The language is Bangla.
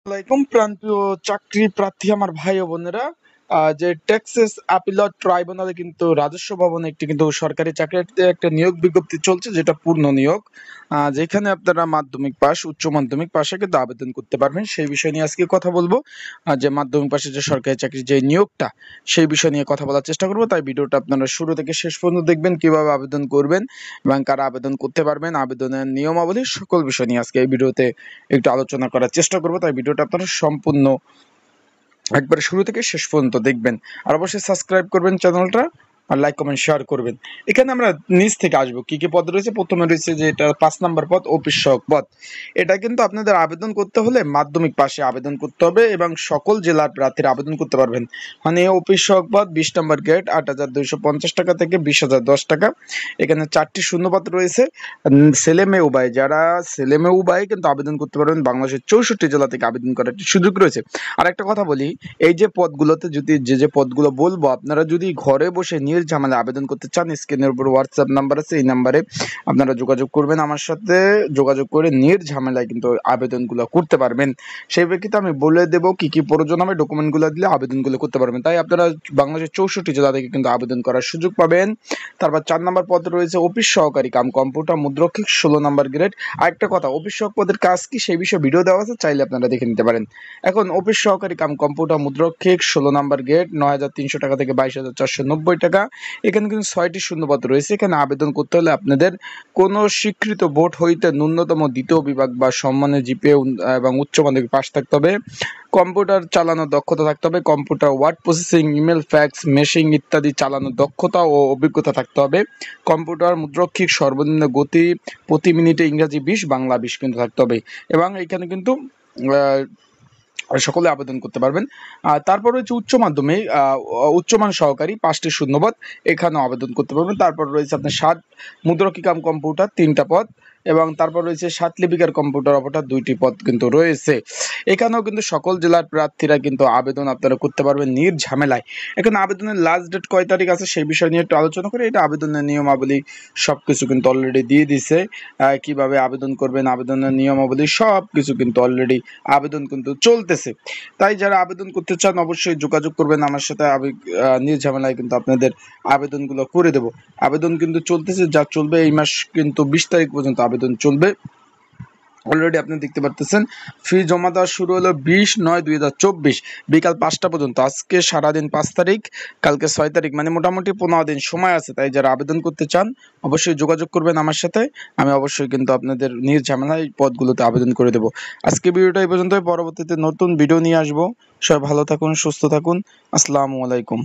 আসসালামাইকুম প্রান্তীয় চাকরি প্রার্থী আমার ভাই ও বোনেরা। যে টেক্সাস আপিলট ট্রাইব্যুনালে কিন্তু রাজস্ব ভবনে একটি কিন্তু সরকারি চাকরিতে একটা নিয়োগ বিজ্ঞপ্তি চলছে, যেটা পূর্ণ নিয়োগ। যেখানে আপনারা মাধ্যমিক পাস, উচ্চ মাধ্যমিক পাশে কিন্তু আবেদন করতে পারবেন। সেই বিষয় নিয়ে আজকে কথা বলবো। যে মাধ্যমিক পাশে যে সরকারি চাকরির যে নিয়োগটা, সেই বিষয় নিয়ে কথা বলার চেষ্টা করবো। তাই ভিডিওটা আপনারা শুরু থেকে শেষ পর্যন্ত দেখবেন, কিভাবে আবেদন করবেন এবং কারা আবেদন করতে পারবেন, আবেদনের নিয়মাবলী, সকল বিষয় নিয়ে আজকে এই ভিডিওতে একটু আলোচনা করার চেষ্টা করবো। তাই ভিডিওটা আপনারা সম্পূর্ণ একবারে শুরু থেকে শেষ পর্যন্ত দেখবেন। আর অবশ্যই সাবস্ক্রাইব করবেন চ্যানেলটা, আর লাইক কমেন্ট শেয়ার করবেন। এখানে আমরা নিচ থেকে আসবো, কি কি পদ রয়েছে। প্রথমে রয়েছে যে এটা 5 নম্বর পদ, অফিস সহায়ক পদ। এটা কিন্তু আপনাদের আবেদন করতে হলে মাধ্যমিক পাশে আবেদন করতে হবে এবং সকল জেলার প্রার্থীরা আবেদন করতে পারবেন। মানে অফিস সহায়ক পদ 20 নম্বর গ্রেড, 8,250 টাকা থেকে 20,010 টাকা। এখানে 4টি শূন্যপদ রয়েছে। ছেলে মেয়ে উভয়, যারা ছেলে মেয়ে উভয় কিন্তু আবেদন করতে পারবেন। বাংলাদেশের 64 জেলা থেকে আবেদন করার একটি সুযোগ রয়েছে। আর একটা কথা বলি, এই যে পদগুলোতে যদি যে পদগুলো বলবো, আপনারা যদি ঘরে বসে নির্ঝামেলা আবেদন করতে চান, স্ক্রিনের উপর হোয়াটসঅ্যাপ নাম্বার আছে, এই নাম্বারে আপনারা যোগাযোগ করবেন, আমার সাথে যোগাযোগ করে নির্ঝামেলায় কিন্তু আবেদনগুলো করতে পারবেন। সেই প্রেক্ষিতে আমি বলে দেবো কি কি প্রয়োজন হবে, ডকুমেন্টগুলো দিলে আবেদনগুলো করতে পারবেন। তাই আপনারা বাংলাদেশের 64 জেলা থেকে কিন্তু আবেদন করার সুযোগ পাবেন। তারপর 4 নম্বর পদ রয়েছে অফিস সহকারী কাম কম্পিউটার মুদ্রক্ষিক, 16 নম্বর গ্রেড। আরেকটা কথা, অফিস সহক পদের কাজ কি সেই বিষয়ে ভিডিও দেওয়া আছে, চাইলে আপনারা দেখে নিতে পারেন। এখন অফিস সহকারী কাম কম্পিউটার মুদ্রক্ষিক, 16 নম্বর গ্রেড, 9,300 টাকা থেকে 22,490 টাকা। এখানে কিন্তু 6টি শূন্যপদ রয়েছে। এখানে আবেদন করতে হলে আপনাদের কোন স্বীকৃত বোর্ড হইতে ন্যূনতম দ্বিতীয় বিভাগ বা সম্মানের জিপিএ এবং উচ্চ মাধ্যমিক পাস থাকতে হবে। কম্পিউটার চালানোর দক্ষতা থাকতে হবে। Computer word processing, email, fax, machine ইত্যাদি চালানোর দক্ষতা ও অভিজ্ঞতা থাকতে হবে। কম্পিউটার মুদ্রক্ষিক সর্বনিম্ন গতি প্রতি মিনিটে ইংরাজি 20, বাংলা 20 কিন্তু থাকতে হবে। এবং এখানে কিন্তু সকলে আবেদন করতে পারবেন। তারপর রয়েছে উচ্চ মাধ্যমিক উচ্চমান সহকারী, 5টি শূন্যপদ, এখানেও আবেদন করতে পারবেন। তারপর রয়েছে আপনার 7 মুদ্রকি কাম কম্পিউটার, 3টা পদ। এবং তারপর রয়েছে 7 লিপিকার কম্পিউটার অপারেটর, 2টি পদ কিন্তু রয়েছে। এখানেও কিন্তু সকল জেলার প্রার্থীরা কিন্তু আবেদন আপনারা করতে পারবেন নির্ঝামেলায়। এখন আবেদনের লাস্ট ডেট কয় তারিখ আছে সেই বিষয় নিয়ে একটু আলোচনা করি। এটা আবেদনের নিয়মাবলী সবকিছু কিন্তু অলরেডি দিয়ে দিছে। কিভাবে আবেদন করবেন, আবেদনের নিয়মাবলী সবকিছু কিন্তু অলরেডি আবেদন কিন্তু চলতেছে। তাই যারা আবেদন করতে চান অবশ্যই যোগাযোগ করবেন আমার সাথে। আমি নির্ঝামেলায় কিন্তু আপনাদের আবেদনগুলো করে দেব। আবেদন কিন্তু চলতেছে, যা চলবে এই মাস কিন্তু 20 তারিখ পর্যন্ত আবেদন চলবে। অলরেডি আপনি দেখতে পারতেছেন ফি জমা দেওয়া শুরু হলো 20/9/2024 বিকাল 5টা পর্যন্ত। আজকে সারাদিন 5 তারিখ, কালকে 6 তারিখ, মানে মোটামুটি 15 দিন সময় আছে। তাই যারা আবেদন করতে চান অবশ্যই যোগাযোগ করবেন আমার সাথে। আমি অবশ্যই কিন্তু আপনাদের নির্ঝামেলায় পদগুলোতে আবেদন করে দেবো। আজকে ভিডিওটা এই পর্যন্ত, পরবর্তীতে নতুন ভিডিও নিয়ে আসবো। সবাই ভালো থাকুন, সুস্থ থাকুন। আসসালামু আলাইকুম।